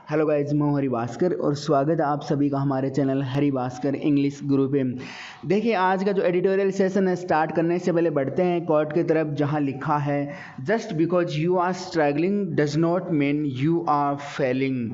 Hello guys, मैं हरी भास्कर और स्वागत है आप सभी का हमारे चैनल हरी भास्कर इंग्लिश गुरु पे। देखिए, आज का जो एडिटोरियल सेशन है स्टार्ट करने से पहले बढ़ते हैं कोर्ट की तरफ, जहां लिखा है just because you are struggling does not mean you are failing.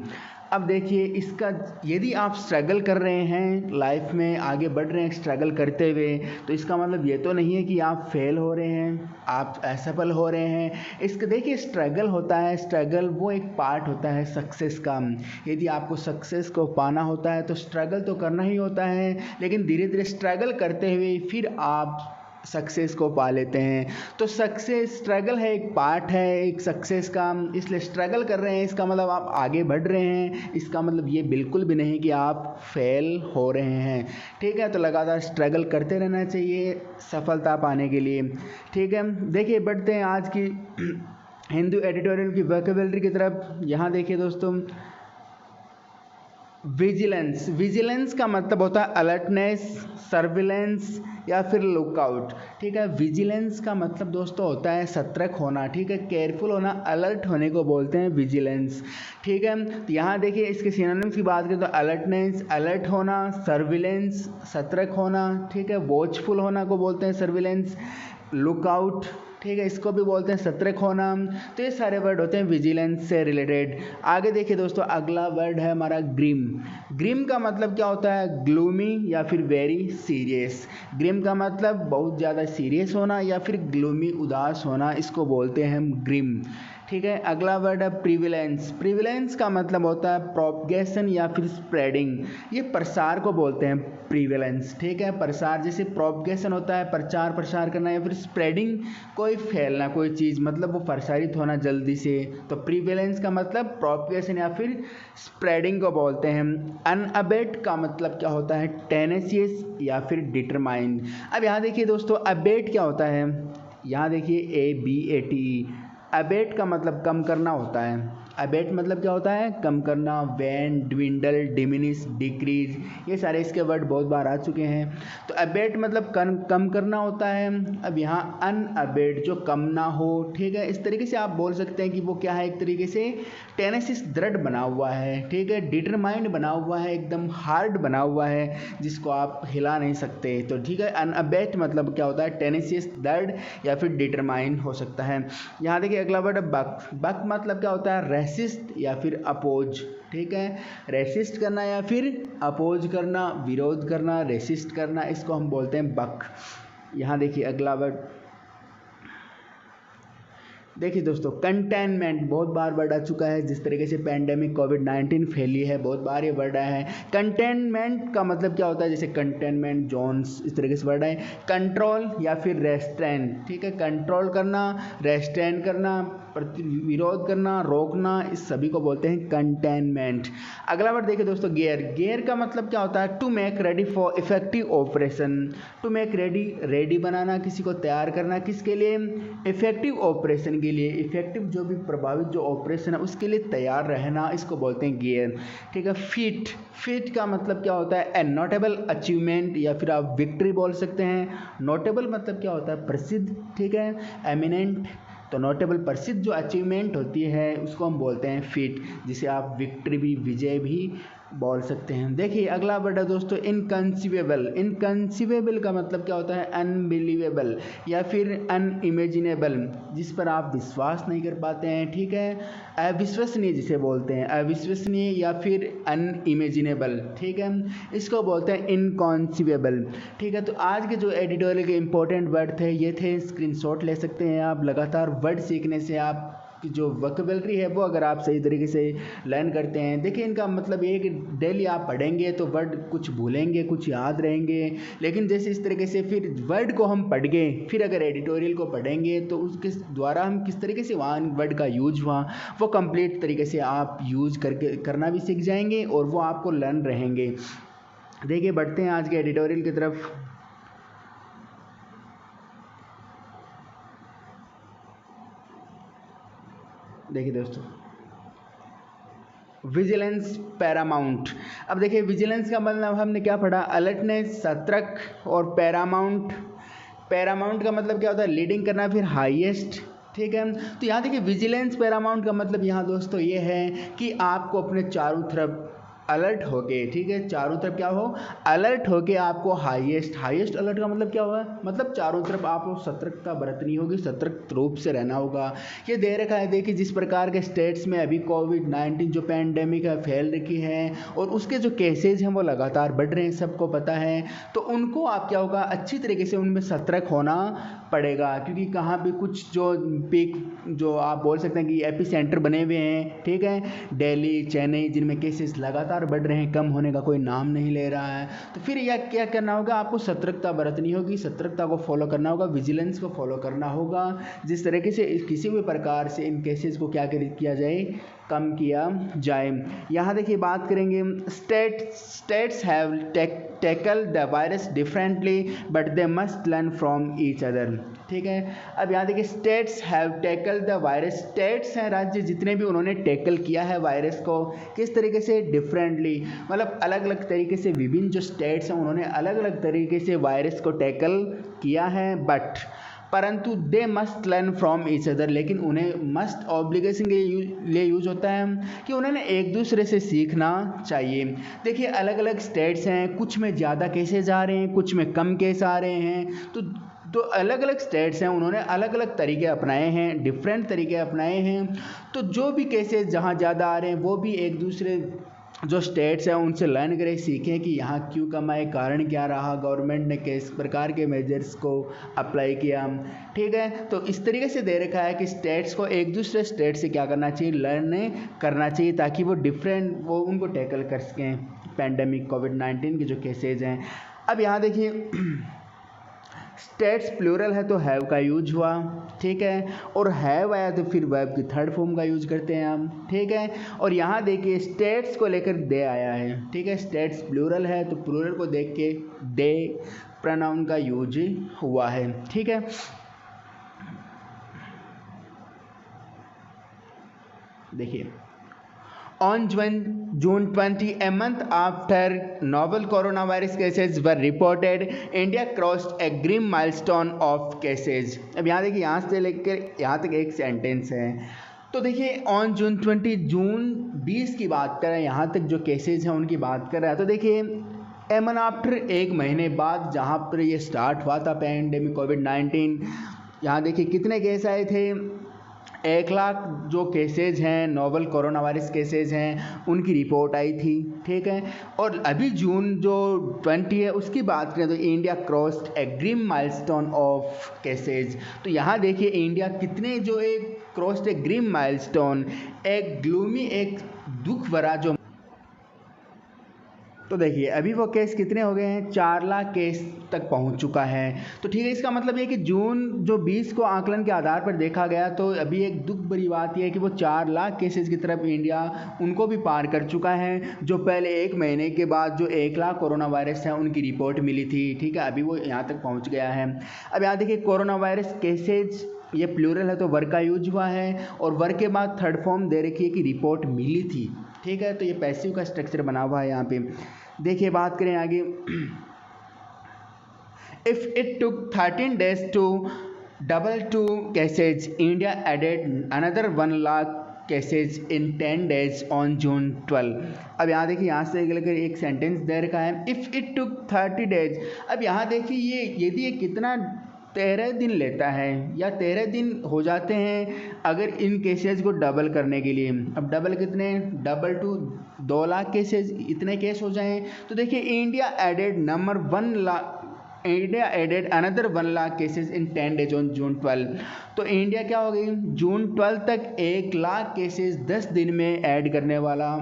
अब देखिए, इसका यदि आप स्ट्रगल कर रहे हैं लाइफ में, आगे बढ़ रहे हैं स्ट्रगल करते हुए, तो इसका मतलब ये तो नहीं है कि आप फेल हो रहे हैं, आप असफल हो रहे हैं। इसका देखिए, स्ट्रगल होता है, स्ट्रगल वो एक पार्ट होता है सक्सेस का। यदि आपको सक्सेस को पाना होता है तो स्ट्रगल तो करना ही होता है, लेकिन धीरे धीरे स्ट्रगल करते हुए फिर आप सक्सेस को पा लेते हैं। तो सक्सेस स्ट्रगल है, एक पार्ट है एक सक्सेस का, इसलिए स्ट्रगल कर रहे हैं इसका मतलब आप आगे बढ़ रहे हैं, इसका मतलब ये बिल्कुल भी नहीं कि आप फेल हो रहे हैं। ठीक है, तो लगातार स्ट्रगल करते रहना चाहिए सफलता पाने के लिए। ठीक है, देखिए बढ़ते हैं आज की हिंदू एडिटोरियल की वोकैबुलरी की तरफ। यहाँ देखिए दोस्तों, विजिलेंस। विजिलेंस का मतलब होता है अलर्टनेस, सर्विलेंस या फिर लुकआउट। ठीक है, विजिलेंस का मतलब दोस्तों होता है सतर्क होना, ठीक है, केयरफुल होना, अलर्ट होने को बोलते हैं विजिलेंस। ठीक है, तो यहाँ देखिए इसके सिनोनिम्स की बात करें तो अलर्टनेस, अलर्ट होना, सर्विलेंस, सतर्क होना, ठीक है, वॉचफुल होना को बोलते हैं सर्विलेंस, लुकआउट, ठीक है, इसको भी बोलते हैं सतर्क होना। तो ये सारे वर्ड होते हैं विजिलेंस से रिलेटेड। आगे देखिए दोस्तों, अगला वर्ड है हमारा ग्रीम। ग्रीम का मतलब क्या होता है? ग्लूमी या फिर वेरी सीरियस। ग्रीम का मतलब बहुत ज़्यादा सीरियस होना या फिर ग्लूमी उदास होना, इसको बोलते हैं हम ग्रीम। ठीक है, अगला वर्ड है प्रिविलेंस। प्रिविलेंस का मतलब होता है प्रोपगेशन या फिर स्प्रेडिंग, ये प्रसार को बोलते हैं प्रिविलेंस। ठीक है, प्रसार जैसे प्रोपगेशन होता है प्रचार प्रसार करना, या फिर स्प्रेडिंग कोई फैलना, कोई चीज़ मतलब वो प्रसारित होना जल्दी से। तो प्रिविलेंस का मतलब प्रोपगेशन या फिर स्प्रेडिंग को बोलते हैं। अनअबेट का मतलब क्या होता है? टेनेसियस या फिर डिटरमाइंड। अब यहाँ देखिए दोस्तों, अबेट क्या होता है? यहाँ देखिए ABATE। अबेट का मतलब कम करना होता है। अबेट मतलब क्या होता है? कम करना, वैन, ड्विंडल, डिमिनिश, डिक्रीज, ये सारे इसके वर्ड बहुत बार आ चुके हैं। तो अबेट मतलब कम करना होता है। अब यहाँ अनअबेट जो कम ना हो, ठीक है, इस तरीके से आप बोल सकते हैं कि वो क्या है, एक तरीके से टेनेसिस दृढ़ बना हुआ है, ठीक है, डिटरमाइंड बना हुआ है, एकदम हार्ड बना हुआ है जिसको आप हिला नहीं सकते। तो ठीक है, अनअबेट मतलब क्या होता है? टेनेसिस दृढ़ या फिर डिटरमाइंड हो सकता है। यहाँ देखिए अगला वर्ड है बक। बक मतलब क्या होता है? रेसिस्ट या फिर अपोज। ठीक है, रेसिस्ट करना या फिर अपोज करना, विरोध करना, रेसिस्ट करना, इसको हम बोलते हैं बक। यहाँ देखिए अगला वर्ड, देखिए दोस्तों, कंटेनमेंट बहुत बार वर्ड आ चुका है। जिस तरीके से पैंडेमिक कोविड-19 फैली है, बहुत बार ये वर्ड आया है। कंटेनमेंट का मतलब क्या होता है? जैसे कंटेनमेंट जोन्स, इस तरीके से वर्ड आए। कंट्रोल या फिर रेस्ट्रेन। ठीक है, कंट्रोल करना, रेस्ट्रेन करना, विरोध करना, रोकना, इस सभी को बोलते हैं कंटेनमेंट। अगला वर्ड देखिए दोस्तों, गियर। गियर का मतलब क्या होता है? To make ready for effective operation. To make ready, ready बनाना, किसी को तैयार करना, किसके लिए? इफेक्टिव ऑपरेशन के लिए। इफेक्टिव जो भी प्रभावित जो ऑपरेशन है उसके लिए तैयार रहना, इसको बोलते हैं गियर। ठीक है, फिट। फिट का मतलब क्या होता है? ए नोटेबल अचीवमेंट या फिर आप विक्ट्री बोल सकते हैं। नोटेबल मतलब क्या होता है? प्रसिद्ध। ठीक है, एमिनेंट, तो नोटेबल प्रसिद्ध जो अचीवमेंट होती है उसको हम बोलते हैं फिट, जिसे आप विक्ट्री भी, विजय भी बोल सकते हैं। देखिए अगला वर्ड है दोस्तों, इनकंसीवेबल। इनकंसीवेबल का मतलब क्या होता है? अनबिलीवेबल या फिर अनइमेजिनेबल, जिस पर आप विश्वास नहीं कर पाते हैं। ठीक है, अविश्वसनीय जिसे बोलते हैं, अविश्वसनीय या फिर अनइमेजिनेबल। ठीक है, इसको बोलते हैं इनकंसीवेबल। ठीक है, तो आज के जो एडिटोरियल के इंपॉर्टेंट वर्ड थे ये थे, स्क्रीनशॉट ले सकते हैं आप। लगातार वर्ड सीखने से आप कि जो वोकैबुलरी है वो अगर आप सही तरीके से लर्न करते हैं, देखिए इनका मतलब ये है कि डेली आप पढ़ेंगे तो वर्ड कुछ भूलेंगे, कुछ याद रहेंगे, लेकिन जैसे इस तरीके से फिर वर्ड को हम पढ़ गए, फिर अगर एडिटोरियल को पढ़ेंगे तो उसके द्वारा हम किस तरीके से वहाँ वर्ड का यूज हुआ वो कंप्लीट तरीके से आप यूज करके करना भी सीख जाएंगे और वो आपको लर्न रहेंगे। देखिए बढ़ते हैं आज के एडिटोरियल की तरफ। देखिए दोस्तों, विजिलेंस पैरामाउंट। अब देखिए विजिलेंस का मतलब हमने क्या पढ़ा? अलर्टनेस, सतर्क, और पैरामाउंट। पैरामाउंट का मतलब क्या होता है? लीडिंग करना, फिर हाईएस्ट, ठीक है। तो यहाँ देखिए विजिलेंस पैरामाउंट का मतलब यहाँ दोस्तों ये है कि आपको अपने चारों तरफ अलर्ट होके, ठीक है, चारों तरफ क्या हो, अलर्ट होके आपको हाईएस्ट अलर्ट का मतलब क्या हुआ, मतलब चारों तरफ आपको सतर्कता बरतनी होगी, सतर्क रूप से रहना होगा। ये दे रखा है देखिए जिस प्रकार के स्टेट्स में अभी कोविड-19 जो पैंडेमिक है फैल रखी है और उसके जो केसेज हैं वो लगातार बढ़ रहे हैं, सबको पता है। तो उनको आप क्या होगा, अच्छी तरीके से उनमें सतर्क होना पड़ेगा, क्योंकि कहाँ भी कुछ जो पीक जो आप बोल सकते हैं कि एपी सेंटर बने हुए हैं, ठीक है, दिल्ली, चेन्नई, जिनमें केसेस लगातार बढ़ रहे हैं, कम होने का कोई नाम नहीं ले रहा है। तो फिर यह क्या करना होगा, आपको सतर्कता बरतनी होगी, सतर्कता को फॉलो करना होगा, विजिलेंस को फॉलो करना होगा, जिस तरीके से किसी भी प्रकार से इन केसेस को क्या किया जाए, कम किया जाए। यहाँ देखिए बात करेंगे states have tackle the virus differently but they must learn from each other, ठीक है। अब यहाँ देखिए states have tackle the virus, states हैं राज्य जितने भी, उन्होंने टैकल किया है वायरस को, किस तरीके से, डिफरेंटली, मतलब अलग अलग तरीके से, विभिन्न जो स्टेट्स हैं उन्होंने अलग अलग तरीके से वायरस को टैकल किया है, परंतु they must learn from each other, लेकिन उन्हें मस्ट ऑब्लिगेशन के लिए यूज होता है कि उन्होंने एक दूसरे से सीखना चाहिए। देखिए अलग अलग स्टेट्स हैं, कुछ में ज़्यादा केसेज आ रहे हैं, कुछ में कम केस आ रहे हैं, तो अलग अलग स्टेट्स हैं, उन्होंने अलग अलग तरीके अपनाए हैं, डिफरेंट तरीके अपनाए हैं। तो जो भी केसेस जहाँ ज़्यादा आ रहे हैं वो भी एक दूसरे जो स्टेट्स हैं उनसे लर्न करें, सीखें कि यहाँ क्यों कम आए, कारण क्या रहा, गवर्नमेंट ने किस प्रकार के मेजर्स को अप्लाई किया, ठीक है। तो इस तरीके से दे रखा है कि स्टेट्स को एक दूसरे स्टेट से क्या करना चाहिए, लर्न करना चाहिए, ताकि वो उनको टैकल कर सकें पैंडेमिक कोविड-19 के जो केसेज हैं। अब यहाँ देखिए स्टेट्स प्लूरल है तो हैव का यूज हुआ, ठीक है, और हैव आया तो फिर वर्ब की थर्ड फॉर्म का यूज करते हैं हम, ठीक है। और यहाँ देखिए स्टेट्स को लेकर दे आया है, ठीक है, स्टेट्स प्लूरल है तो प्लूरल को देख के दे प्रोनाउन का यूज हुआ है, ठीक है। देखिए On June 20, a month after novel coronavirus cases were reported, India crossed a grim milestone of cases. अब यहाँ देखिए यहाँ से लेकर यहाँ तक एक सेंटेंस है। तो देखिए ऑन जून 20 की बात कर रहे हैं, यहाँ तक जो केसेज हैं उनकी बात कर रहा है। तो देखिए एमन आफ्टर, एक महीने बाद जहाँ पर ये स्टार्ट हुआ था पैंडेमिक कोविड-19, यहाँ देखिए कितने केस आए थे, 1 लाख जो केसेज हैं, नोवल कोरोना वायरस केसेज हैं, उनकी रिपोर्ट आई थी, ठीक है। और अभी जून जो 20 है उसकी बात करें तो India crossed a grim milestone of cases. तो यहाँ देखिए इंडिया कितने जो एक क्रॉस्ड ए ग्रीम माइलस्टोन, एक ग्लूमी, एक दुख भरा जो, तो देखिए अभी वो केस कितने हो गए हैं, 4 लाख केस तक पहुंच चुका है। तो ठीक है, इसका मतलब ये कि जून जो 20 को आकलन के आधार पर देखा गया, तो अभी एक दुख भरी बात यह है कि वो 4 लाख केसेस की तरफ इंडिया उनको भी पार कर चुका है, जो पहले 1 महीने के बाद जो 1 लाख कोरोना वायरस है उनकी रिपोर्ट मिली थी, ठीक है, अभी वो यहाँ तक पहुँच गया है। अब यहाँ देखिए कोरोना वायरस केसेज, ये प्लूरल है तो वर्ग का यूज हुआ है, और वर्ग के बाद थर्ड फॉर्म दे रखी है कि रिपोर्ट मिली थी, ठीक है। तो ये पैसिव का स्ट्रक्चर बना हुआ है यहाँ पे। देखिए बात करें आगे, if it took 13 days to double to cases, India added another 1 lakh cases in 10 days on June 12। अब यहाँ देखिए यहाँ से लेकर एक सेंटेंस दे रखा है, इफ़ इट टुक 30 days। अब यहाँ देखिए ये यदि ये कितना 13 दिन लेता है या 13 दिन हो जाते हैं अगर इन केसेस को डबल करने के लिए। अब डबल कितने, डबल टू 2 लाख केसेस, इतने केस हो जाएं। तो देखिए India added another 1 lakh cases in 10 days on June 12। तो इंडिया क्या हो गई, जून 12 तक 1 लाख केसेस 10 दिन में ऐड करने वाला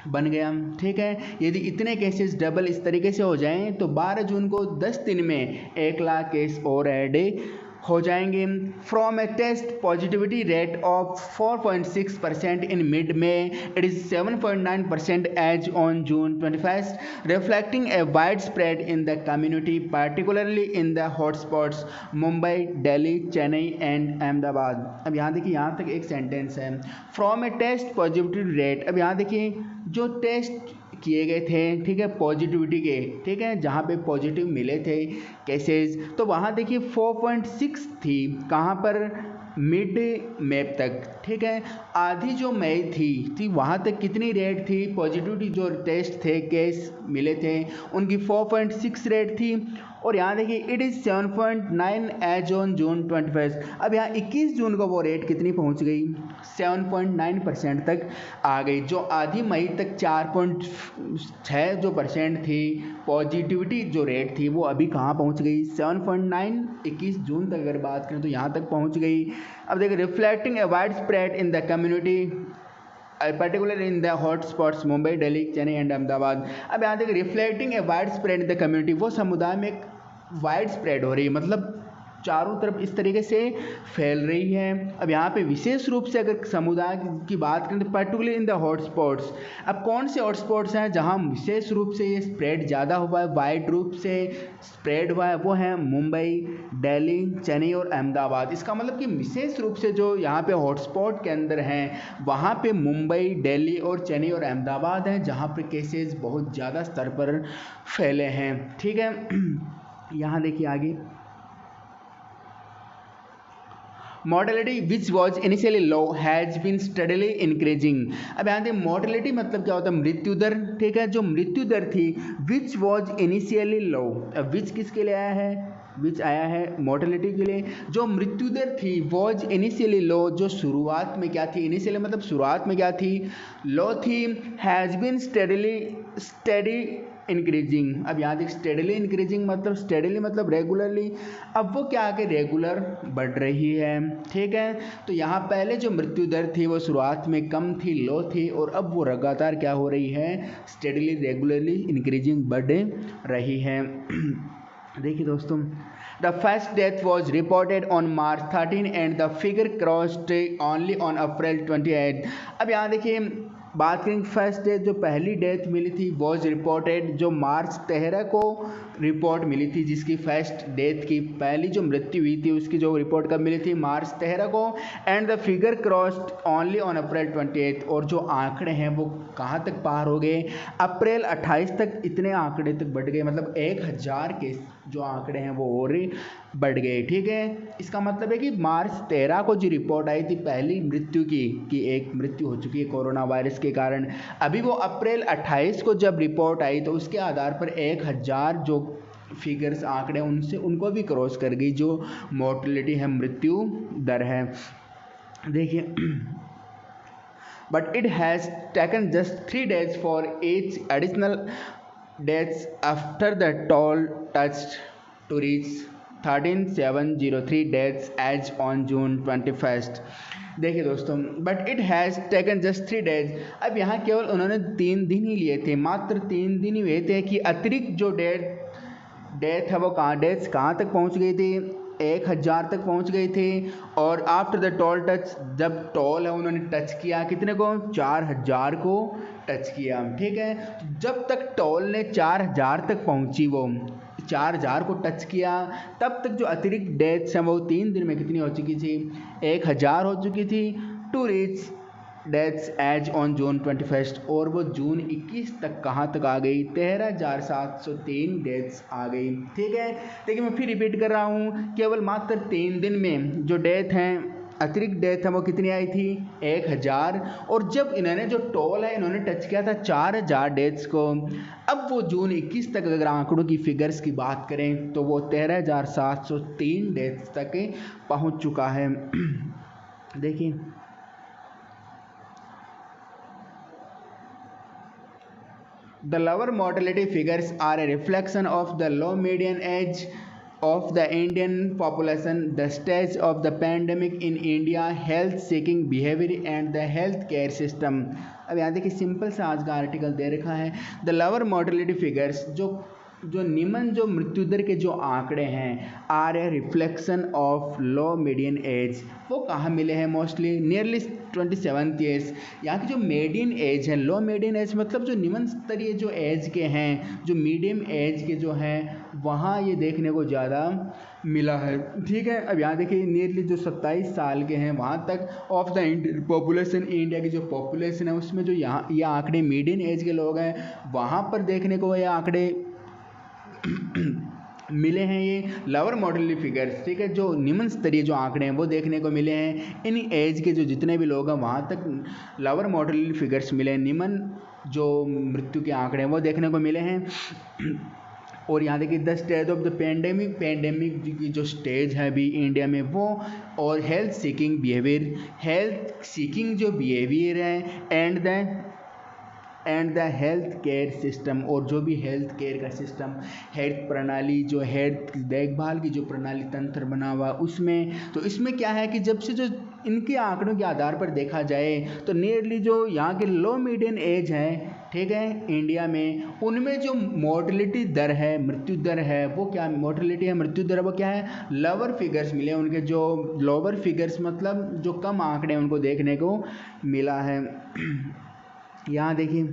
बन गया, ठीक है। यदि इतने केसेस डबल इस तरीके से हो जाएं तो 12 जून को 10 दिन में 1 लाख केस और ऐड हो जाएंगे। From a test positivity rate of 4.6% in mid में, it is 7.9% as on June 21, reflecting a wide spread in the community particularly in the hotspots Mumbai, Delhi, Chennai and Ahmedabad. अब यहाँ देखिए यहाँ तक एक सेंटेंस है, from a test positivity rate. अब यहाँ देखिए जो टेस्ट किए गए थे, ठीक है, पॉजिटिविटी के, ठीक है, जहाँ पे पॉजिटिव मिले थे केसेस, तो वहाँ देखिए 4.6 थी, कहाँ पर, मिड मैप तक, ठीक है। आधी जो मई थी वहाँ तक कितनी रेट थी पॉजिटिविटी, जो टेस्ट थे केस मिले थे उनकी 4.6 रेट थी। और यहाँ देखिए it is 7.9 as on June 21। अब यहाँ 21 जून को वो रेट कितनी पहुँच गई, 7.9% तक आ गई। जो आधी मई तक 4.6 जो परसेंट थी पॉजिटिविटी जो रेट थी, वो अभी कहाँ पहुँच गई, 7.9 21 जून तक अगर बात करें तो यहाँ तक पहुँच गई। अब देखिए reflecting a wide spread in the community particular in the hot spots Mumbai, Delhi, Chennai and Ahmedabad. अब यहाँ तक reflecting a wide spread in the community, वो समुदाय में एक वाइड स्प्रेड हो रही है, मतलब चारों तरफ इस तरीके से फैल रही है। अब यहाँ पे विशेष रूप से अगर समुदाय की बात करें तो पर्टिकुलरली इन द हॉटस्पॉट्स। अब कौन से हॉटस्पॉट्स हैं जहाँ विशेष रूप से ये स्प्रेड ज़्यादा हुआ है, वाइड रूप से स्प्रेड हुआ है, वो हैं मुंबई, दिल्ली, चेन्नई और अहमदाबाद। इसका मतलब कि विशेष रूप से जो यहाँ पे हॉटस्पॉट के अंदर हैं वहाँ पे मुंबई, दिल्ली और चेन्नई और अहमदाबाद हैं जहाँ पे केसेस बहुत ज़्यादा स्तर पर फैले हैं, ठीक है। यहाँ देखिए आगे mortality which was initially low has been steadily increasing. अब यहाँ देखिए मोर्टेलिटी मतलब क्या होता है, मृत्यु दर, ठीक है। जो मृत्यु दर थी विच वॉज इनिशियली लो, अब विच किसके लिए आया है, विच आया है मोर्टेलिटी के लिए। जो मृत्यु दर थी वॉज इनिशियली लो, जो शुरुआत में क्या थी, इनिशियली मतलब शुरुआत में क्या थी, लो थी। Has been steady increasing. अब यहाँ देख स्टेडली इंक्रीजिंग मतलब स्टेडली मतलब रेगुलरली, अब वो क्या आके रेगुलर बढ़ रही है, ठीक है। तो यहाँ पहले जो मृत्यु दर थी वो शुरुआत में कम थी, लो थी, और अब वो लगातार क्या हो रही है, स्टेडली रेगुलरली इंक्रीजिंग बढ़ रही है। देखिए दोस्तों The first death was reported on March 13 and the figure crossed only on April 28। अब यहाँ देखिए बात करें फर्स्ट डेथ, जो पहली डेथ मिली थी वॉज रिपोर्टेड, जो मार्च 13 को रिपोर्ट मिली थी, जिसकी फर्स्ट डेथ की पहली जो मृत्यु हुई थी उसकी जो रिपोर्ट कब मिली थी, मार्च 13 को। And the figure crossed only on April 28। और जो आंकड़े हैं वो कहाँ तक पार हो गए, अप्रैल 28 तक इतने आंकड़े तक बढ़ गए, मतलब 1000 के जो आंकड़े हैं वो और बढ़ गए, ठीक है। इसका मतलब है कि मार्च 13 को जो रिपोर्ट आई थी पहली मृत्यु की एक मृत्यु हो चुकी है कोरोना वायरस के कारण, अभी वो अप्रैल 28 को जब रिपोर्ट आई तो उसके आधार पर 1000 जो फिगर्स आंकड़े उनको भी क्रॉस कर गई, जो मोर्टेलिटी है, मृत्यु दर है। देखिए but it has taken just 3 days for each additional deaths after the toll touched to reach 13,703 deaths as on June 21st। देखिए दोस्तों but it has taken just 3 days। अब यहाँ केवल उन्होंने 3 दिन ही लिए थे, मात्र 3 दिन ही हुए थे कि अतिरिक्त जो डेथ है वो डेथ्स कहाँ तक पहुँच गई थी, 1000 तक पहुंच गए थे। और आफ्टर द टोल टच, जब टोल है उन्होंने टच किया कितने को, 4000 को टच किया, ठीक है। जब तक टोल ने 4000 तक पहुंची, वो 4000 को टच किया, तब तक जो अतिरिक्त डेथ्स हैं वो 3 दिन में कितनी हो चुकी थी, 1000 हो चुकी थी। To reach deaths as on June 21। और वो जून 21 तक कहाँ तक आ गई, 13,703 डेथ्स आ गई, ठीक है। देखिए मैं फिर रिपीट कर रहा हूँ, केवल मात्र 3 दिन में जो डेथ हैं, अतिरिक्त डेथ है वो कितनी आई थी, 1000। और जब इन्होंने जो टोल है इन्होंने टच किया था 4000 डेथ्स को। अब वो जून 21 तक अगर आंकड़ों की फिगर्स की बात करें तो वो 13,703 डेथ्स तक पहुँच चुका है। देखिए The lower mortality figures are a reflection of the low median age of the Indian population, the stage of the pandemic in India, health-seeking behavior and the healthcare system। अब यहाँ देखिए सिंपल सा आज का आर्टिकल दे रखा है, the lower mortality figures, जो निम्न जो मृत्यु दर के जो आंकड़े हैं, are a reflection of low median age. वो कहाँ मिले हैं, मोस्टली नियरली 27 ईयर्स। यहाँ की जो मीडियन एज है, लो मीडियन एज मतलब जो निम्न स्तरीय जो एज के हैं, जो मीडियम एज के जो हैं, वहाँ ये देखने को ज़्यादा मिला है, ठीक है। अब यहाँ देखिए नियरली जो 27 साल के हैं वहाँ तक ऑफ द पॉपुलेशन, इंडिया की जो पॉपुलेशन है उसमें जो यहाँ ये आंकड़े मीडियन एज के लोग हैं, वहाँ पर देखने को ये आंकड़े मिले हैं ये लोअर मॉर्टेलिटी फिगर्स, ठीक है, जो निम्न स्तरीय जो आंकड़े हैं वो देखने को मिले हैं। इन एज के जो जितने भी लोग हैं वहाँ तक लोअर मॉर्टेलिटी फिगर्स मिले हैं, निम्न जो मृत्यु के आंकड़े हैं वो देखने को मिले हैं। और यहाँ देखिए the stage of the pandemic की जो स्टेज है अभी इंडिया में वो, और हेल्थ सीकिंग जो बिहेवियर है and the health care system, और जो भी हेल्थ केयर का सिस्टम, हेल्थ प्रणाली, जो हेल्थ देखभाल की जो प्रणाली तंत्र बना हुआ उसमें, तो इसमें क्या है कि जब से जो इनके आंकड़ों के आधार पर देखा जाए तो नियरली जो यहाँ के लो मीडियन एज है, ठीक है, इंडिया में, उनमें जो मोर्टेलिटी दर है, मृत्यु दर है, वो क्या मोर्टेलिटी है, मृत्यु दर वो क्या है, लोअर फिगर्स मिले उनके, जो लोअर फिगर्स मतलब जो कम आंकड़े उनको देखने को मिला है। यहाँ देखिए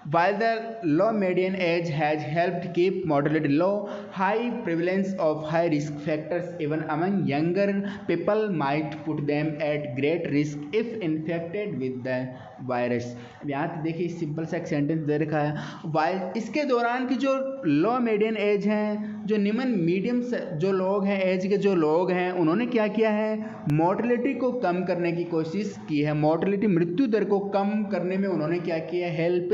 while the low median age has helped keep mortality low, high prevalence of high risk factors even among younger people might put them at great risk if infected with the virus। अब यहाँ पे देखिए simple सा एक sentence दे रखा है, while इसके दौरान की जो लो मीडियन एज हैं, जो निम्न मीडियम जो लोग हैं, एज के जो लोग हैं, उन्होंने क्या किया है, मोर्टेलिटी को कम करने की कोशिश की है, मोर्टेलिटी मृत्यु दर को कम करने में उन्होंने क्या किया है, हेल्प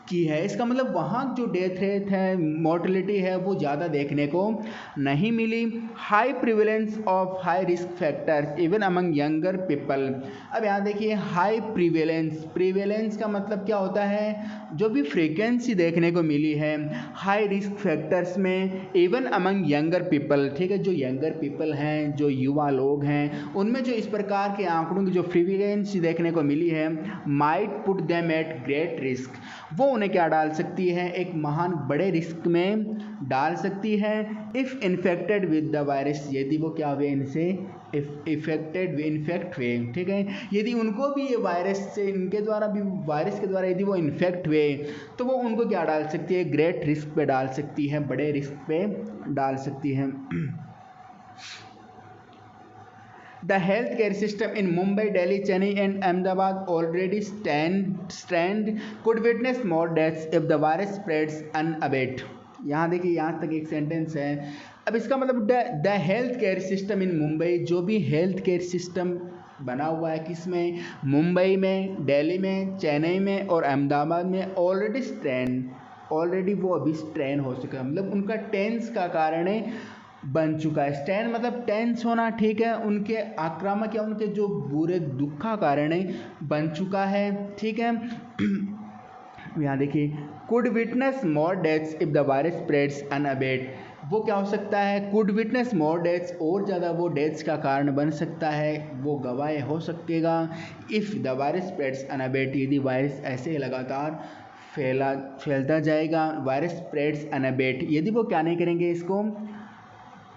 की है। इसका मतलब वहाँ जो डेथ रेट है, मोर्टेलिटी है, वो ज़्यादा देखने को नहीं मिली। High prevalence of high risk factors even among younger people. अब यहाँ देखिए हाई प्रिवेलेंस का मतलब क्या होता है, जो भी फ्रीक्वेंसी देखने को मिली है हाई रिस्क फैक्टर्स में, इवन अमंग यंगर पीपल, ठीक है, जो यंगर पीपल हैं, जो युवा लोग हैं, उनमें जो इस प्रकार के आंकड़ों की जो फ्रीक्वेंसी देखने को मिली है, might put them at great risk, वो उन्हें क्या डाल सकती है, एक महान बड़े रिस्क में डाल सकती है। If infected with the virus, यदि वो क्या हुए, इनसे इन्फेक्ट हुए, ठीक है, यदि उनको भी ये वायरस से, इनके द्वारा भी वायरस के द्वारा यदि वो इन्फेक्ट हुए तो वो उनको क्या डाल सकती है, ग्रेट रिस्क पे डाल सकती है, बड़े रिस्क पे डाल सकती है। The healthcare system in Mumbai, Delhi, Chennai and Ahmedabad already stand could witness more deaths if the virus spreads unabated। यहाँ देखिए यहाँ तक एक सेंटेंस है। अब इसका मतलब the health care system in Mumbai, जो भी हेल्थ केयर सिस्टम बना हुआ है किसमें, मुंबई में, दिल्ली में, चेन्नई में और अहमदाबाद में, ऑलरेडी वो अभी स्ट्रेन हो चुका है, मतलब उनका टेंस का कारण बन चुका है। स्ट्रेन मतलब टेंस होना, ठीक है, उनके आक्रामक या उनके जो बुरे दुख का कारण बन चुका है, ठीक है। यहाँ देखिए could witness more deaths if the virus spreads unabated, वो क्या हो सकता है, कुड विटनेस मोर डेथ्स, और ज़्यादा वो डेथ्स का कारण बन सकता है, वो गवाह हो सकेगा, if the virus spreads unabated, यदि वायरस ऐसे ही लगातार फैलता जाएगा, वायरस स्प्रेड्स अनअबेटेड, यदि वो क्या नहीं करेंगे, इसको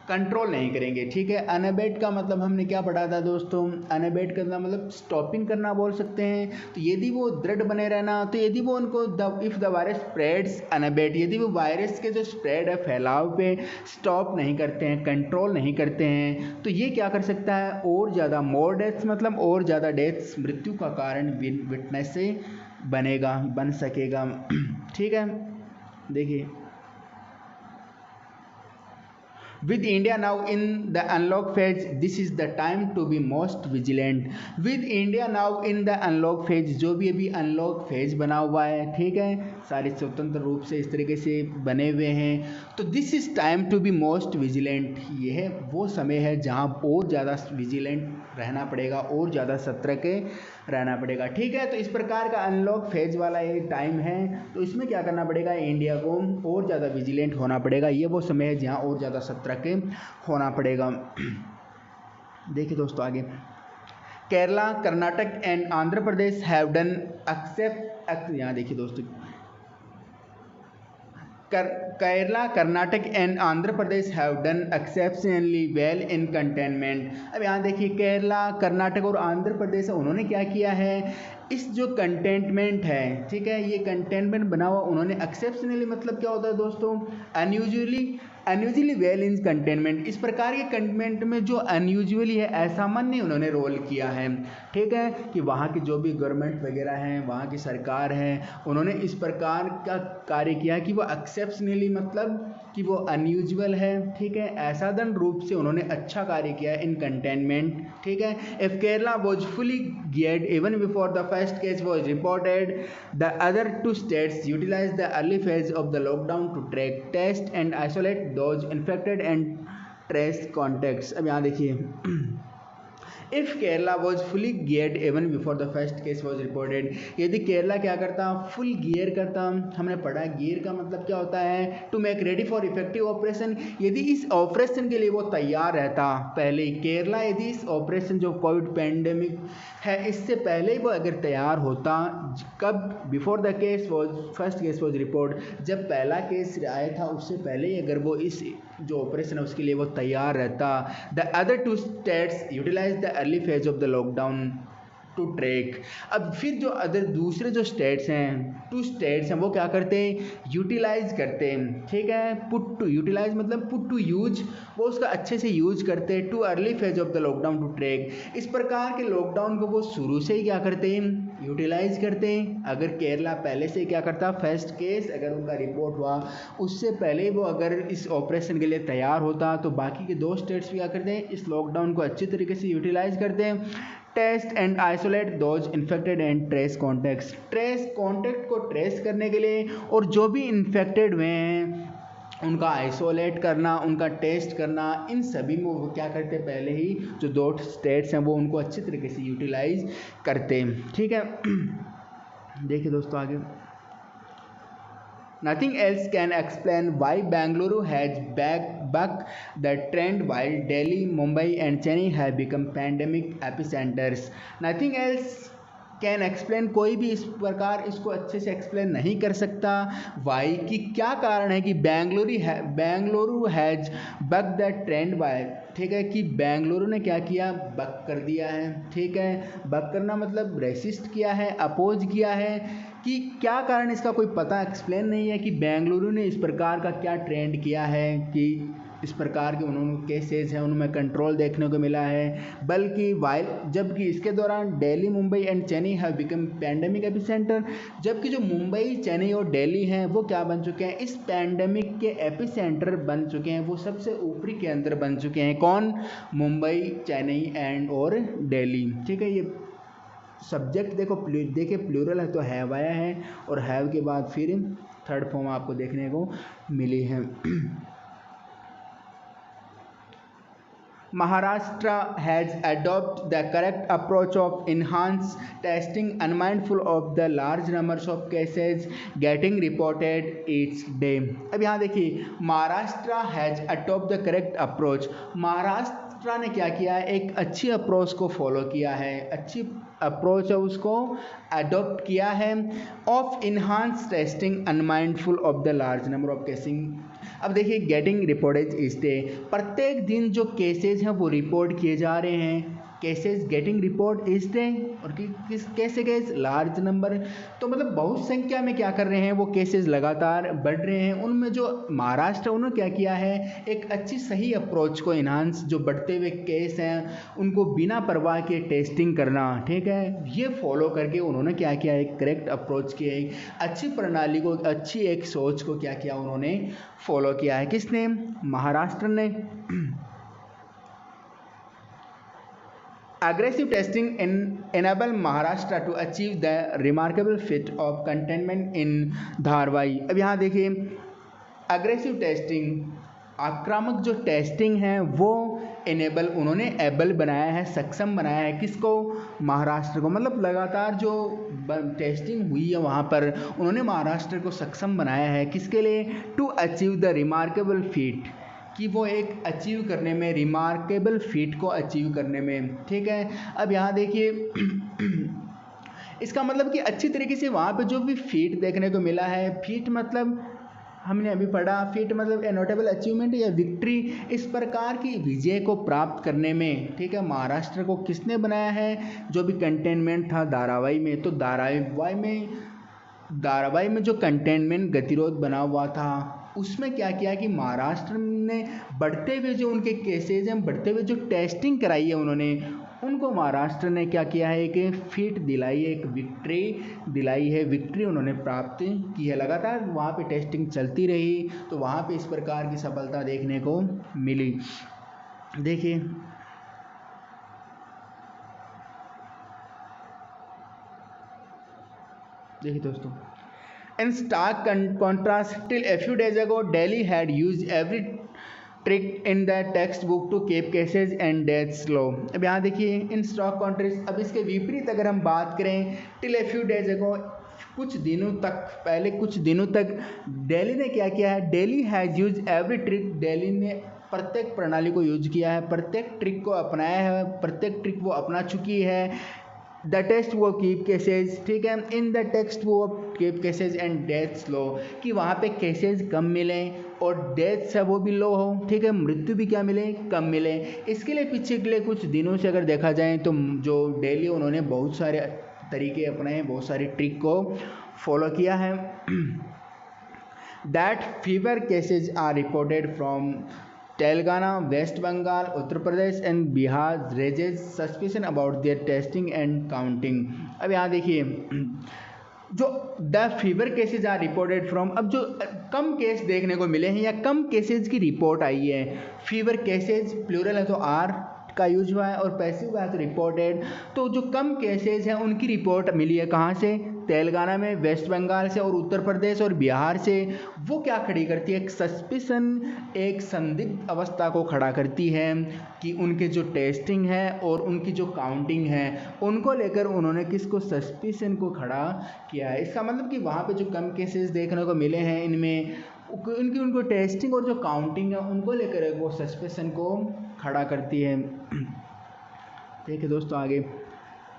कंट्रोल नहीं करेंगे, ठीक है। अनअबेटेड का मतलब हमने क्या पढ़ा था दोस्तों, अनअबेटेड करना मतलब स्टॉपिंग करना बोल सकते हैं। तो यदि वो दृढ़ बने रहना, तो यदि वो उनको if the virus spreads unabated, यदि वो वायरस के जो स्प्रेड है, फैलाव पे स्टॉप नहीं करते हैं, कंट्रोल नहीं करते हैं, तो ये क्या कर सकता है, और ज़्यादा मोर डेथ्स मतलब और ज़्यादा डेथ्स, मृत्यु का कारण विटनेस से बन सकेगा, ठीक है। देखिए With India now in the unlock phase, this is the time to be most vigilant. With India now in the unlock phase, जो भी अभी अनलॉक फेज बना हुआ है, ठीक है, सारे स्वतंत्र रूप से इस तरीके से बने हुए हैं, तो this is time to be most vigilant, यह वो समय है जहाँ और ज़्यादा विजिलेंट रहना पड़ेगा, और ज़्यादा सतर्क रहना पड़ेगा, ठीक है। तो इस प्रकार का अनलॉक फेज वाला ये टाइम है, तो इसमें क्या करना पड़ेगा, इंडिया को और ज़्यादा विजिलेंट होना पड़ेगा, ये वो समय है जहाँ और ज़्यादा सतर्क होना पड़ेगा। देखिए दोस्तों आगे, Kerala, Karnataka and Andhra Pradesh have done except, यहाँ देखिए दोस्तों, Kerala, Karnataka and Andhra Pradesh have done exceptionally well in containment. अब यहाँ देखिए केरला, कर्नाटक और आंध्र प्रदेश उन्होंने क्या किया है, इस जो कंटेनमेंट है, ठीक है, ये कंटेनमेंट बना हुआ उन्होंने एक्सेप्शनली मतलब क्या होता है दोस्तों, unusually unusually well in containment, इस प्रकार के कंटेनमेंट में जो अनयूजुअली है, असामान्य उन्होंने रोल किया है, ठीक है, कि वहाँ की जो भी गवर्नमेंट वगैरह हैं, वहाँ की सरकार है, उन्होंने इस प्रकार का कार्य किया कि वो एक्सेप्शनली, मतलब कि वो अनयूजुअल है, ठीक है, असाधारण रूप से उन्होंने अच्छा कार्य किया है इन कंटेनमेंट, ठीक है। If Kerala was fully geared even before the first case was reported, the other two states utilize the early phase of the lockdown to track, test and isolate those infected and trace contacts. अब यहाँ देखिए, if Kerala was fully geared even before the first case was reported, यदि केरला क्या करता, full gear करता, हमने पढ़ा gear का मतलब क्या होता है, to make ready for effective operation, यदि इस ऑपरेशन के लिए वो तैयार रहता पहले ही, केरला यदि इस ऑपरेशन जो कोविड पैंडेमिक है इससे पहले ही वो अगर तैयार होता, कब, before the case was first case was report, जब पहला केस आया था उससे पहले ही अगर वो इस जो ऑपरेशन है उसके लिए वो तैयार रहता। The other two states utilize the early phase of the lockdown to track, अब फिर जो अदर दूसरे जो स्टेट्स हैं, टू स्टेट्स हैं, वो क्या करते हैं, यूटिलाइज करते हैं, ठीक है, पुट टू यूटिलाइज मतलब पुट टू यूज, वो उसका अच्छे से यूज करते हैं, to early phase of the lockdown to track, इस प्रकार के लॉकडाउन को वो शुरू से ही क्या करते हैं, यूटिलाइज करते हैं। अगर केरला पहले से क्या करता, फर्स्ट केस अगर उनका रिपोर्ट हुआ उससे पहले वो अगर इस ऑपरेशन के लिए तैयार होता, तो बाकी के दो स्टेट्स भी क्या करते हैं, इस लॉकडाउन को अच्छी तरीके से यूटिलाइज करते हैं। Test and isolate those infected and trace contacts, trace contact को ट्रेस करने के लिए और जो भी इन्फेक्टेड हुए हैं उनका आइसोलेट करना, उनका टेस्ट करना, इन सभी में वो क्या करते हैं, पहले ही जो दो स्टेट्स हैं वो उनको अच्छी तरीके से यूटिलाइज करते हैं, ठीक है। देखिए दोस्तों आगे, Nothing else can explain why Bangalore has bucked the trend while Delhi, Mumbai and Chennai have become pandemic epicenters. Nothing else can explain, कोई भी इस प्रकार इसको अच्छे से एक्सप्लेन नहीं कर सकता, वाई कि क्या कारण है कि Bengaluru has buck the trend why, ठीक है, कि बेंगलुरु ने क्या किया, बक कर दिया है, ठीक है, बक करना मतलब रेसिस्ट किया है, अपोज किया है, कि क्या कारण इसका कोई पता एक्सप्लेन नहीं है कि बेंगलुरु ने इस प्रकार का क्या ट्रेंड किया है कि इस प्रकार के उन्होंने केसेस हैं उनमें कंट्रोल देखने को मिला है, बल्कि वाइल जबकि इसके दौरान Delhi, Mumbai and Chennai have become pandemic epicentre, जबकि जो मुंबई, चेन्नई और दिल्ली हैं वो क्या बन चुके हैं, इस पैंडेमिक के एपिसेंटर बन चुके हैं, वो सबसे ऊपरी के अंदर बन चुके हैं, कौन, मुंबई, चेन्नई एंड और दिल्ली, ठीक है। ये सब्जेक्ट देखिए प्लूरल है तो हैव आया है और हैव के बाद फिर थर्ड फॉर्म आपको देखने को मिली है। Maharashtra has adopted the correct approach of enhanced testing, unmindful of the large numbers of cases getting reported each day. अब यहाँ देखिए, Maharashtra has adopt the correct approach, Maharashtra ने क्या किया है, एक अच्छी अप्रोच को फॉलो किया है, अच्छी अप्रोच है उसको अडॉप्ट किया है, of enhance testing unmindful of the large number of casing. अब देखिए, गेटिंग रिपोर्टेज इस डे, प्रत्येक दिन जो केसेस हैं वो रिपोर्ट किए जा रहे हैं, केसेस गेटिंग रिपोर्ट इस डे, और किस कैसे केस, लार्ज नंबर, तो मतलब बहुत संख्या में क्या कर रहे हैं, वो केसेस लगातार बढ़ रहे हैं। उनमें जो महाराष्ट्र उन्होंने क्या किया है, एक अच्छी सही अप्रोच को इन्हांस, जो बढ़ते हुए केस हैं उनको बिना परवाह के टेस्टिंग करना, ठीक है, ये फॉलो करके उन्होंने क्या किया, एक करेक्ट अप्रोच किया, एक अच्छी प्रणाली को, अच्छी एक सोच को क्या किया, उन्होंने फॉलो किया है, किसने, महाराष्ट्र ने। Aggressive testing enable Maharashtra to achieve the remarkable feat of containment in धारवाई। अब यहाँ देखिए, अग्रेसिव टेस्टिंग, आक्रामक जो टेस्टिंग है वो इनेबल, उन्होंने एबल बनाया है, सक्षम बनाया है, किसको, महाराष्ट्र को, मतलब लगातार जो टेस्टिंग हुई है वहाँ पर उन्होंने महाराष्ट्र को सक्षम बनाया है, किसके लिए, to achieve the remarkable feat, कि वो एक अचीव करने में, रिमार्केबल फीट को अचीव करने में, ठीक है। अब यहाँ देखिए इसका मतलब कि अच्छी तरीके से वहाँ पे जो भी फीट देखने को मिला है, फीट मतलब हमने अभी पढ़ा, फीट मतलब ए नोटेबल अचीवमेंट या विक्ट्री, इस प्रकार की विजय को प्राप्त करने में, ठीक है, महाराष्ट्र को किसने बनाया है, जो भी कंटेनमेंट था धारावाई में, तो धारावाई में जो कंटेनमेंट गतिरोध बना हुआ था उसमें क्या किया कि महाराष्ट्र ने बढ़ते हुए जो उनके केसेज हैं, बढ़ते हुए जो टेस्टिंग कराई है उन्होंने, उनको महाराष्ट्र ने क्या किया है, एक फीट दिलाई है, एक विक्ट्री दिलाई है, विक्ट्री उन्होंने प्राप्त की है। लगातार वहाँ पे टेस्टिंग चलती रही तो वहाँ पे इस प्रकार की सफलता देखने को मिली। देखिए दोस्तों, in stark contrast, till a few days ago, Delhi had used every trick in the textbook to keep cases and deaths low। अब यहाँ देखिए इन स्टॉक कॉन्ट्रास्ट, अब इसके विपरीत अगर हम बात करें, till a few days ago, कुछ दिनों तक पहले, कुछ दिनों तक दिल्ली ने क्या किया है, Delhi has use every trick, Delhi ने प्रत्येक प्रणाली को यूज किया है, प्रत्येक ट्रिक को अपनाया है, प्रत्येक ट्रिक वो अपना चुकी है। द टेस्ट वो कीप केसेज, ठीक है, इन द टेक्स्ट वो कीप केसेज एंड डेथ्स लो, कि वहाँ पे केसेज कम मिले और डेथ्स है वो भी लो हो, ठीक है, मृत्यु भी क्या मिले, कम मिले। इसके लिए पिछले कुछ दिनों से अगर देखा जाए तो जो दिल्ली उन्होंने बहुत सारे तरीके अपनाए, बहुत सारी ट्रिक को फॉलो किया है। That fever cases are reported from Telangana, West Bengal, Uttar Pradesh and Bihar raises suspicion about their testing and counting. अब यहाँ देखिए जो the fever cases are reported from, अब जो कम केस देखने को मिले हैं या कम केसेज की रिपोर्ट आई है, फीवर केसेज प्लूरल है तो आर का यूज हुआ है और पैसिव हुआ है तो रिपोर्टेड, तो जो कम केसेज हैं उनकी रिपोर्ट मिली है कहाँ से, तेलंगाना में, वेस्ट बंगाल से और उत्तर प्रदेश और बिहार से। वो क्या खड़ी करती है, एक सस्पिशन, एक संदिग्ध अवस्था को खड़ा करती है कि उनके जो टेस्टिंग है और उनकी जो काउंटिंग है उनको लेकर उन्होंने किसको, सस्पिशन को खड़ा किया है। इसका मतलब कि वहाँ पे जो कम केसेस देखने को मिले हैं इनमें उनको टेस्टिंग और जो काउंटिंग है उनको लेकर वो सस्पेंशन को खड़ा करती है। ठीक है दोस्तों, आगे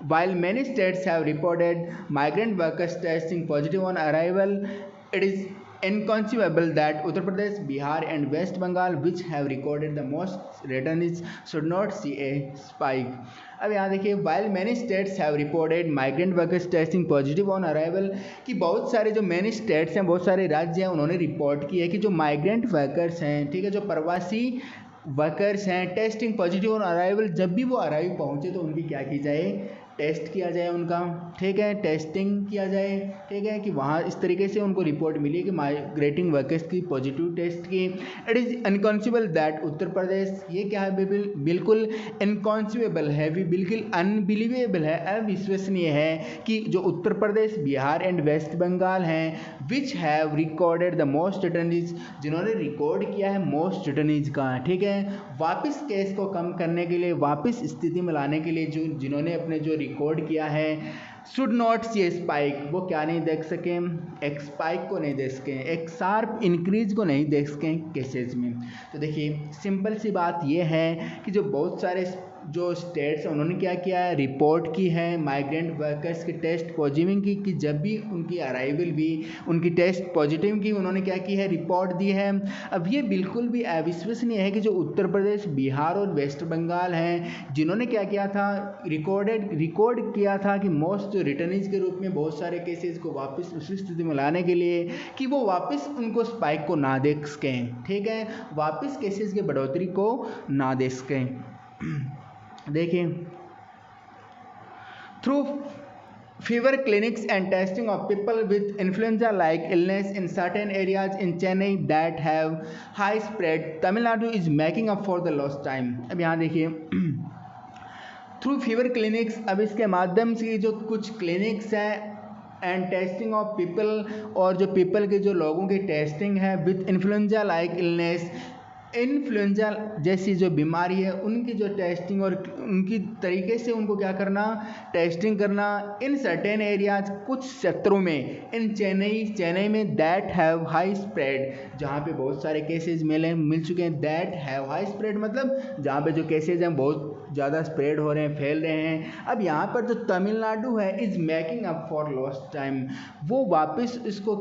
While many states have reported migrant workers testing positive on arrival, it is inconceivable that Uttar Pradesh, Bihar and West Bengal, which have recorded the most returnees, should not see a spike। अब यहाँ देखिए while many states have reported migrant workers testing positive on arrival, कि बहुत सारे जो many states हैं, बहुत सारे राज्य हैं, उन्होंने रिपोर्ट की है कि जो माइग्रेंट वर्कर्स हैं, ठीक है, जो प्रवासी वर्कर्स हैं, टेस्टिंग पॉजिटिव ऑन अराइवल, जब भी वो अराइव पहुँचे तो उनकी क्या की जाए, टेस्ट किया जाए उनका, ठीक है, टेस्टिंग किया जाए, ठीक है, कि वहाँ इस तरीके से उनको रिपोर्ट मिली कि माइग्रेटिंग वर्कर्स की पॉजिटिव टेस्ट की। It is अनकॉन्सिबल that Uttar Pradesh, ये क्या है, बिल्कुल इनकॉन्सिबल है, बिल्कुल अनबिलीवेबल है, अविश्वसनीय है कि जो उत्तर प्रदेश, बिहार एंड वेस्ट बंगाल हैं, which have recorded the most returnees, जिन्होंने रिकॉर्ड किया है मोस्ट रिटर्नीज का, ठीक है, वापस केस को कम करने के लिए, वापस स्थिति में लाने के लिए, जो जिन्होंने अपने जो रिकॉर्ड किया है, शुड नॉट सी स्पाइक, वो क्या नहीं देख सकें, एक स्पाइक को नहीं देख सकें, एक शार्प इंक्रीज को नहीं देख सकें केसेज में। तो देखिए सिंपल सी बात ये है कि जो बहुत सारे जो स्टेट्स हैं उन्होंने क्या किया है, रिपोर्ट की है माइग्रेंट वर्कर्स की टेस्ट पॉजिटिव की, कि जब भी उनकी अराइवल भी उनकी टेस्ट पॉजिटिव की, उन्होंने क्या की है, रिपोर्ट दी है। अब ये बिल्कुल भी अविश्वसनीय है कि जो उत्तर प्रदेश, बिहार और वेस्ट बंगाल हैं, जिन्होंने क्या किया था, रिकॉर्ड किया था कि मोस्ट रिटर्नीज के रूप में बहुत सारे केसेस को वापस उसी स्थिति में लाने के लिए कि वो वापस उनको स्पाइक को ना देख सकें, ठीक है, वापस केसेस की बढ़ोतरी को ना देख सकें। देखिए through fever clinics and testing of people with influenza like illness in certain areas in Chennai that have high spread, Tamil Nadu is making up for the lost time। अब यहाँ देखिए थ्रू फीवर क्लिनिक्स, अब इसके माध्यम से जो कुछ clinics हैं एंड टेस्टिंग ऑफ पीपल, और जो पीपल के जो लोगों की टेस्टिंग है with influenza like illness, influenza जैसी जो बीमारी है उनकी जो टेस्टिंग और उनकी तरीके से उनको क्या करना, टेस्टिंग करना इन सर्टेन एरियाज, कुछ क्षेत्रों में, इन चेन्नई में दैट हैव हाई स्प्रेड, जहाँ पे बहुत सारे केसेज मिल चुके हैं, दैट हैव हाई स्प्रेड मतलब जहाँ पे जो केसेज हैं बहुत ज़्यादा स्प्रेड हो रहे हैं, फैल रहे हैं। अब यहाँ पर जो तमिलनाडु है is making up for lost time, वो वापस इसको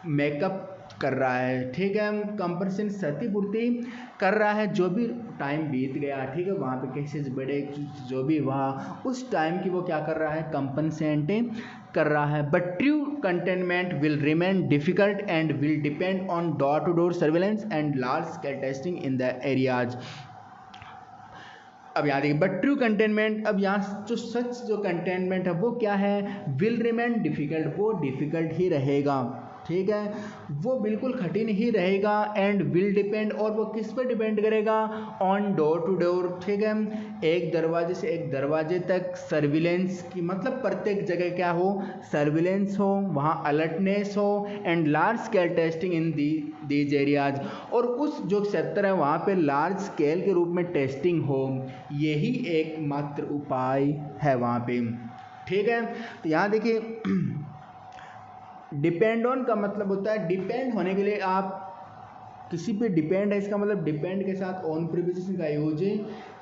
मेकअप कर रहा है, ठीक है, कंपनसेशन क्षतिपूर्ति कर रहा है, जो भी टाइम बीत गया, ठीक है, वहाँ पे केसेस बढ़े, जो भी हुआ उस टाइम की वो क्या कर रहा है, कंपनसेंट कर रहा है, but true containment will remain difficult and will depend on door to door surveillance and large scale testing in the areas. अब यहाँ देखिए, बट ट्रू कंटेनमेंट, अब यहाँ जो सच जो कंटेनमेंट है वो क्या है, विल रिमेन डिफिकल्ट, वो डिफिकल्ट ही रहेगा, ठीक है, वो बिल्कुल कठिन ही रहेगा, एंड विल डिपेंड, और वो किस पर डिपेंड करेगा, ऑन डोर टू डोर, ठीक है, एक दरवाजे से एक दरवाजे तक सर्विलेंस की, मतलब प्रत्येक जगह क्या हो, सर्विलेंस हो, वहाँ अलर्टनेस हो, and large scale testing in these areas, और उस जो क्षेत्र है वहाँ पे लार्ज स्केल के रूप में टेस्टिंग हो, यही एकमात्र उपाय है वहाँ पे, ठीक है। तो यहाँ देखिए डिपेंड ऑन का मतलब होता है डिपेंड होने के लिए, आप किसी पे डिपेंड है, इसका मतलब डिपेंड के साथ ऑन प्रीपोजिशन का यूज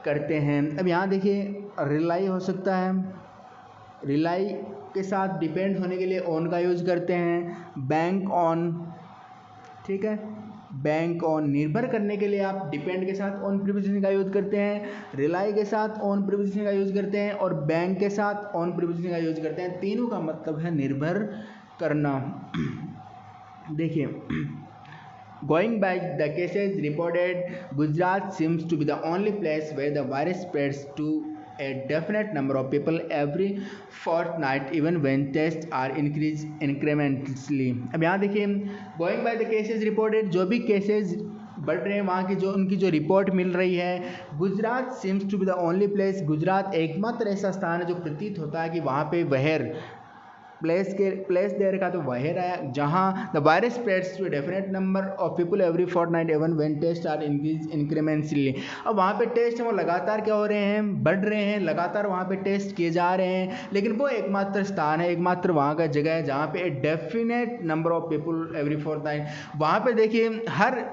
करते हैं। अब यहाँ देखिए रिलाई हो सकता है, रिलाई के साथ डिपेंड होने के लिए ऑन का यूज करते हैं, बैंक ऑन, ठीक है, बैंक ऑन, निर्भर करने के लिए आप डिपेंड के साथ ऑन प्रीपोजिशन का यूज करते हैं, रिलाई के साथ ऑन प्रीपोजिशन का यूज करते हैं, और बैंक के साथ ऑन प्रीपोजिशन का यूज करते हैं। तीनों का मतलब है निर्भर करना। देखिए, going by the cases reported, Gujarat seems to be the only place where the virus spreads to a definite number of people every fortnight even when tests are increased incrementally। अब यहाँ देखिए, going by the cases reported, जो भी cases बढ़ रहे हैं वहाँ की जो उनकी जो रिपोर्ट मिल रही है, Gujarat seems to be the only place, Gujarat एकमात्र ऐसा स्थान है जो प्रतीत होता है कि वहाँ पे वहर प्लेस दे रखा, तो वहर आया जहाँ the virus spreads to definite number of people every fortnight even when test are increase incrementally. अब वहाँ पे टेस्ट वो लगातार क्या हो रहे हैं, बढ़ रहे हैं, लगातार वहाँ पे टेस्ट किए जा रहे हैं, लेकिन वो एकमात्र स्थान है, एकमात्र वहाँ का जगह है जहाँ पे definite number of people every Fortnite, वहाँ पे देखिए हर,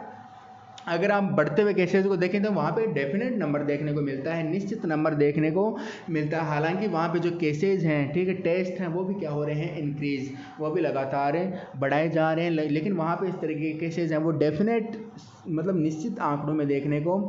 अगर आप बढ़ते हुए केसेस को देखें तो वहाँ पे डेफिनेट नंबर देखने को मिलता है, निश्चित नंबर देखने को मिलता है। हालांकि वहाँ पे जो केसेस हैं, ठीक है, टेस्ट हैं, वो भी क्या हो रहे हैं, इंक्रीज, वो भी लगातार बढ़ाए जा रहे हैं, लेकिन वहाँ पे इस तरह के केसेस हैं वो डेफिनेट मतलब निश्चित आंकड़ों में देखने को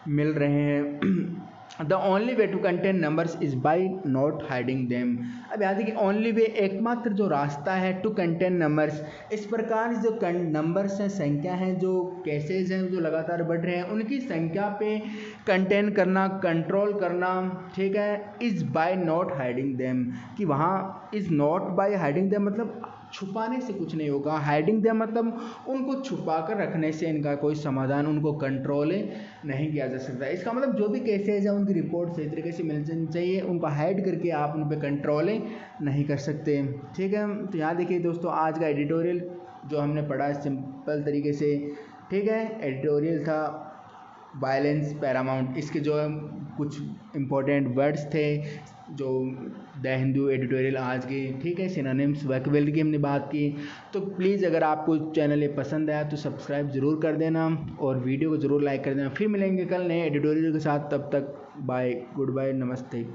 मिल रहे हैं। The only way to contain numbers is by not hiding them. अब याद है कि ओनली वे, एकमात्र जो रास्ता है टू कंटेन नंबर्स, इस प्रकार जो नंबर्स हैं, संख्या हैं, जो केसेस हैं जो लगातार बढ़ रहे हैं, उनकी संख्या पे कंटेन करना, कंट्रोल करना, ठीक है, is by not hiding them, कि वहाँ is not by hiding them मतलब छुपाने से कुछ नहीं होगा, हाइडिंग देम मतलब उनको छुपा कर रखने से इनका कोई समाधान, उनको कंट्रोल नहीं किया जा सकता। इसका मतलब जो भी केसेज है उनकी रिपोर्ट सही तरीके से मिलनी चाहिए, उनको हाइड करके आप उन पर कंट्रोल नहीं कर सकते, ठीक है। तो यहाँ देखिए दोस्तों, आज का एडिटोरियल जो हमने पढ़ा सिंपल तरीके से, ठीक है, एडिटोरियल था वायलेंस पैरामाउंट, इसके जो कुछ इम्पोर्टेंट वर्ड्स थे जो द हिंदू एडिटोरियल आज की, ठीक है, सिनोनिम्स वोकैबुलरी की हमने बात की। तो प्लीज़ अगर आपको चैनल ये पसंद आया तो सब्सक्राइब ज़रूर कर देना और वीडियो को ज़रूर लाइक कर देना। फिर मिलेंगे कल नए एडिटोरियल के साथ, तब तक बाय, गुड बाय, नमस्ते।